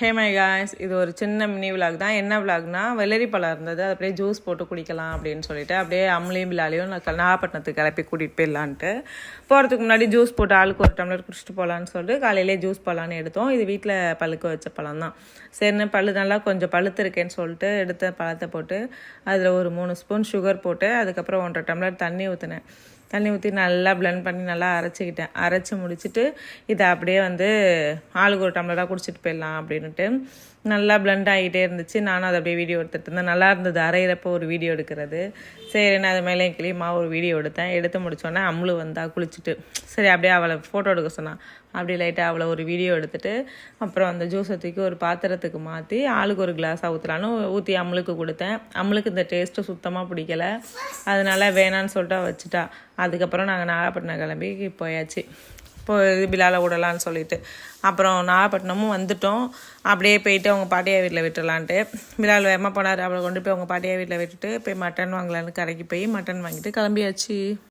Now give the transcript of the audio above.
Hey my guys, இது ஒரு சின்ன மினி விலாக் தான். என்ன விலாக்னா, வெள்ளரி பழம் இருந்தது, அது அப்படியே ஜூஸ் போட்டு குடிக்கலாம் அப்படின்னு சொல்லிட்டு அப்படியே அம்லையும் பிலாலையும் நான் நாகப்பட்டினத்துக்கு கிளப்பி கூட்டிகிட்டு போயிடலான்ட்டு போகிறதுக்கு முன்னாடி ஜூஸ் போட்டு ஆளுக்கு ஒரு டம்ளர் குடிச்சிட்டு போகலான்னு சொல்லிட்டு காலையிலே ஜூஸ் பழம்னு எடுத்தோம். இது வீட்டில் பழுக்க வச்ச பழம் தான். சரின்னு பழு நல்லா கொஞ்சம் பழுத்து இருக்கேன்னு சொல்லிட்டு எடுத்த பழத்தை போட்டு அதில் ஒரு 3 ஸ்பூன் சுகர் போட்டு அதுக்கப்புறம் 1.5 டம்ளர் தண்ணி ஊற்றினேன். தண்ணி ஊற்றி நல்லா பிளெண்ட் பண்ணி நல்லா அரைச்சிக்கிட்டேன். அரைச்சி முடிச்சுட்டு இதை அப்படியே ஆளுக்கு ஒரு டம்ளராக குடிச்சிட்டு போயிடலாம் அப்படின்ட்டு நல்லா பிளெண்ட் ஆகிட்டே இருந்துச்சு. நானும் அதை அப்படியே வீடியோ எடுத்துகிட்டு இருந்தேன். நல்லா இருந்தது அரைகிறப்போ ஒரு வீடியோ எடுக்கிறது. சரி, நான் அது மேலே கிளியமாக ஒரு வீடியோ எடுத்தேன். எடுத்து முடித்தோன்னே அம்முழு குளிச்சுட்டு சரி அப்படியே அவளை ஃபோட்டோ எடுக்க சொன்னான். அப்படி லைட்டாக அவளை ஒரு வீடியோ எடுத்துகிட்டு அப்புறம் அந்த ஜூஸை தூக்கி ஒரு பாத்திரத்துக்கு மாற்றி ஆளுக்கு ஒரு கிளாஸாக ஊற்றலான்னு ஊற்றி அம்முளுக்கு கொடுத்தேன். அம்முளுக்கு இந்த டேஸ்ட்டு சுத்தமாக பிடிக்கல, அதனால வேணான்னு சொல்லிட்டு வச்சுட்டா. அதுக்கப்புறம் நாங்கள் நாகப்பட்டினம் கிளம்பி போயாச்சு. இது பிலால விடலான்னு சொல்லிட்டு அப்புறம் நாகப்பட்டினமும் வந்துட்டோம். அப்படியே போயிட்டு அவங்க பாட்டியா வீட்டில் விட்டுலான்ட்டு பிலால் வேகமாக போனார். அவளை கொண்டு போய் அவங்க பாட்டியா வீட்டில் விட்டுட்டு போய் மட்டன் வாங்கலான்னு கடைக்கு போய் மட்டன் வாங்கிட்டு கிளம்பியாச்சு.